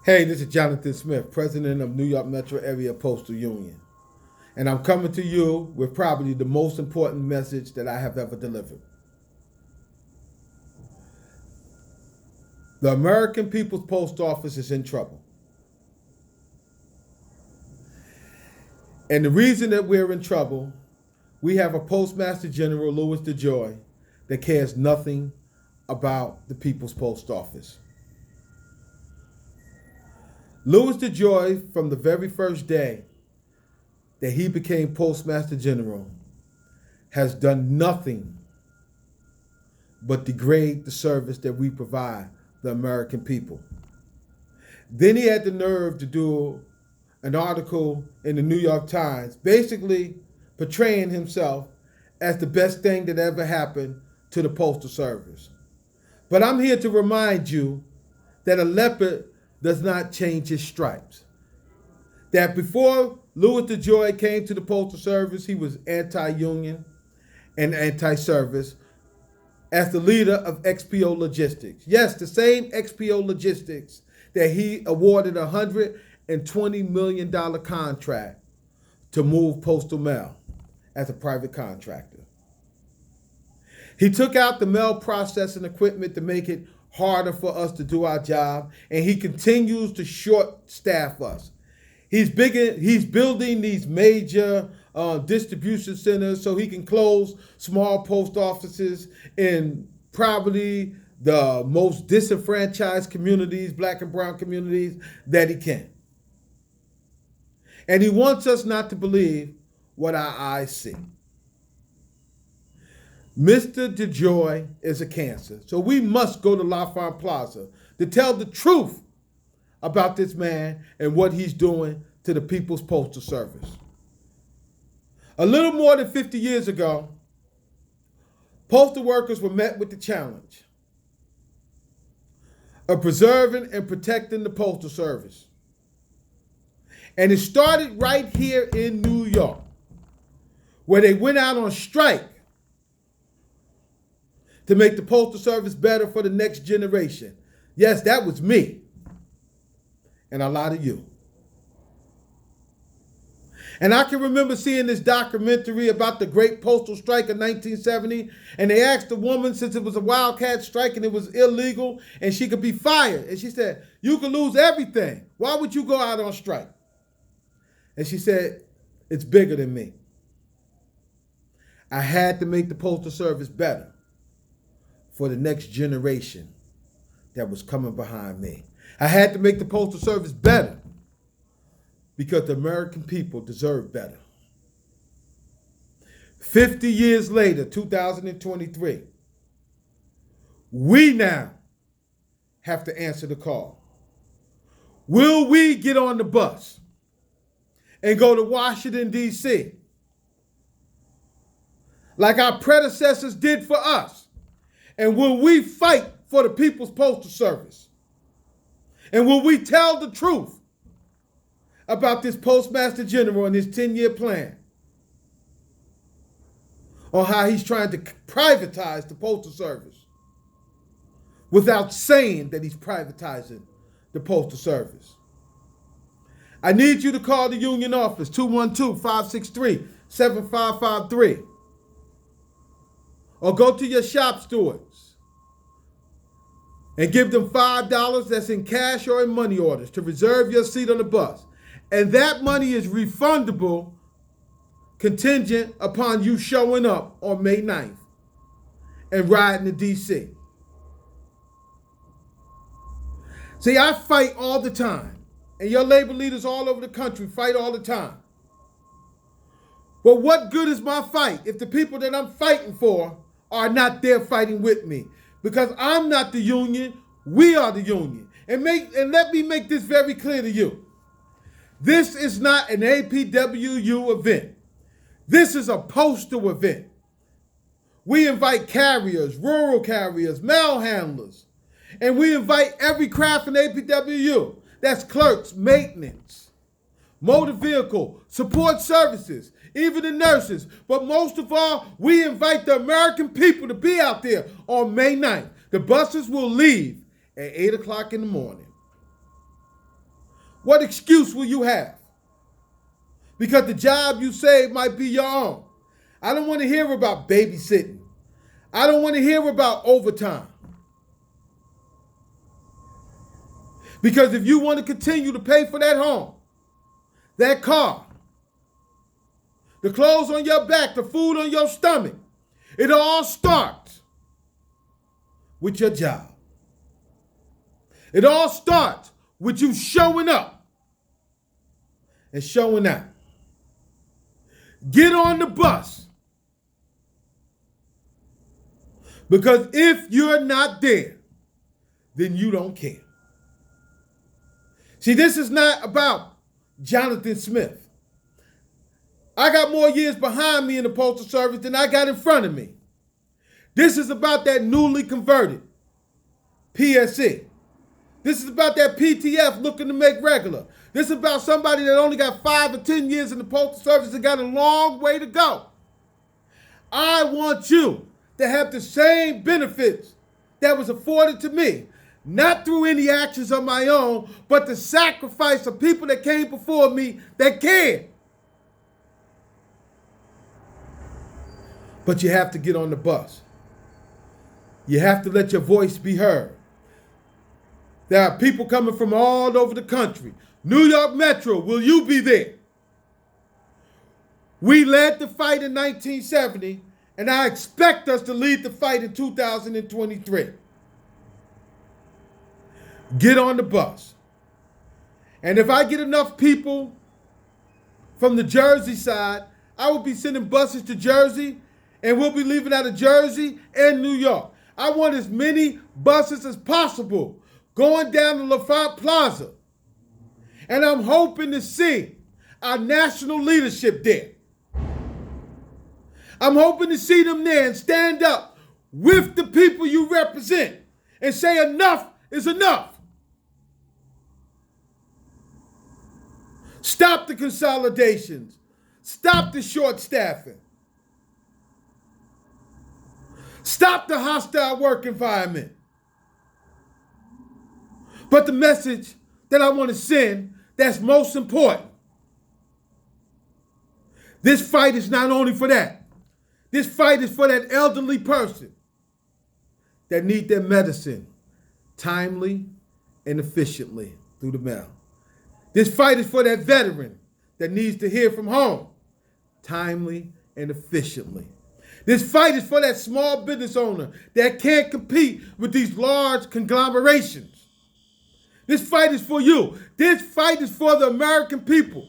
Hey, this is Jonathan Smith, president of New York Metro Area Postal Union. And I'm coming to you with probably the most important message that I have ever delivered. The American People's Post Office is in trouble. And the reason that we're in trouble, we have a Postmaster General, Louis DeJoy, that cares nothing about the People's Post Office. Louis DeJoy, from the very first day that he became Postmaster General, has done nothing but degrade the service that we provide the American people. Then he had the nerve to do an article in the New York Times, basically portraying himself as the best thing that ever happened to the Postal Service. But I'm here to remind you that a leopard does not change his stripes. That before Louis DeJoy came to the Postal Service, he was anti-union and anti-service as the leader of XPO Logistics. Yes, the same XPO Logistics that he awarded a $120 million contract to move postal mail as a private contractor. He took out the mail processing equipment to make it harder for us to do our job, and he continues to short staff us. He's building these major distribution centers so he can close small post offices in probably the most disenfranchised communities, black and brown communities, that he can. And he wants us not to believe what our eyes see. Mr. DeJoy is a cancer. So we must go to Lafayette Plaza to tell the truth about this man and what he's doing to the People's Postal Service. A little more than 50 years ago, postal workers were met with the challenge of preserving and protecting the Postal Service. And it started right here in New York, where they went out on strike to make the Postal Service better for the next generation. Yes, that was me and a lot of you. And I can remember seeing this documentary about the Great Postal Strike of 1970, and they asked the woman, since it was a wildcat strike and it was illegal and she could be fired. And she said, "You could lose everything. Why would you go out on strike?" And she said, "It's bigger than me. I had to make the Postal Service better for the next generation that was coming behind me. I had to make the Postal Service better because the American people deserve better." 50 years later, 2023, we now have to answer the call. Will we get on the bus and go to Washington, D.C. like our predecessors did for us? And will we fight for the People's Postal Service? And will we tell the truth about this Postmaster General and his 10-year plan on how he's trying to privatize the Postal Service without saying that he's privatizing the Postal Service? I need you to call the union office, 212-563-7553. Or go to your shop stewards and give them $5 that's in cash or in money orders to reserve your seat on the bus. And that money is refundable contingent upon you showing up on May 9th and riding to D.C. See, I fight all the time, and your labor leaders all over the country fight all the time. But what good is my fight if the people that I'm fighting for are not there fighting with me? Because I'm not the union, we are the union. And let me make this very clear to you. This is not an APWU event. This is a postal event. We invite carriers, rural carriers, mail handlers, and we invite every craft in APWU. That's clerks, maintenance, motor vehicle, support services, even the nurses. But most of all, we invite the American people to be out there on May 9th. The buses will leave at 8 o'clock in the morning. What excuse will you have? Because the job you save might be your own. I don't want to hear about babysitting. I don't want to hear about overtime. Because if you want to continue to pay for that home, that car, the clothes on your back, the food on your stomach, it all starts with your job. It all starts with you showing up and showing out. Get on the bus. Because if you're not there, then you don't care. See, this is not about Jonathan Smith. I got more years behind me in the Postal Service than I got in front of me. This is about that newly converted PSC. This is about that PTF looking to make regular. This is about somebody that only got 5 or 10 years in the Postal Service and got a long way to go. I want you to have the same benefits that was afforded to me, not through any actions of my own, but the sacrifice of people that came before me that cared. But you have to get on the bus. You have to let your voice be heard. There are people coming from all over the country. New York Metro, will you be there? We led the fight in 1970, and I expect us to lead the fight in 2023. Get on the bus. And if I get enough people from the Jersey side, I will be sending buses to Jersey, and we'll be leaving out of Jersey and New York. I want as many buses as possible going down to LaFont Plaza. And I'm hoping to see our national leadership there. I'm hoping to see them there and stand up with the people you represent and say enough is enough. Stop the consolidations. Stop the short staffing. Stop the hostile work environment. But the message that I want to send that's most important. This fight is not only for that. This fight is for that elderly person that need their medicine timely and efficiently through the mail. This fight is for that veteran that needs to hear from home timely and efficiently. This fight is for that small business owner that can't compete with these large conglomerations. This fight is for you. This fight is for the American people.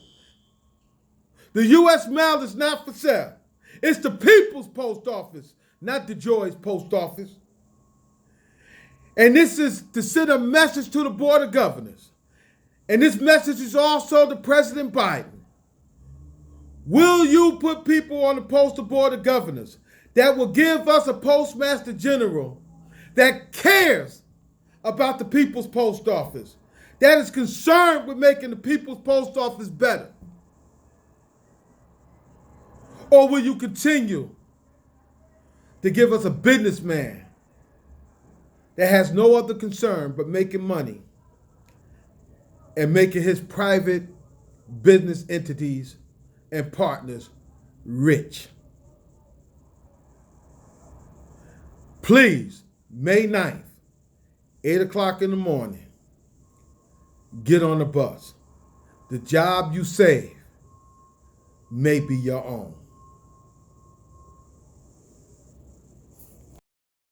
The U.S. mail is not for sale. It's the people's post office, not the Joy's post office. And this is to send a message to the Board of Governors. And this message is also to President Biden. Will you put people on the Postal Board of Governors that will give us a Postmaster General that cares about the people's post office, that is concerned with making the people's post office better? Or will you continue to give us a businessman that has no other concern but making money and making his private business entities and partners rich? Please, May 9th, 8 o'clock in the morning, get on the bus. The job you save may be your own.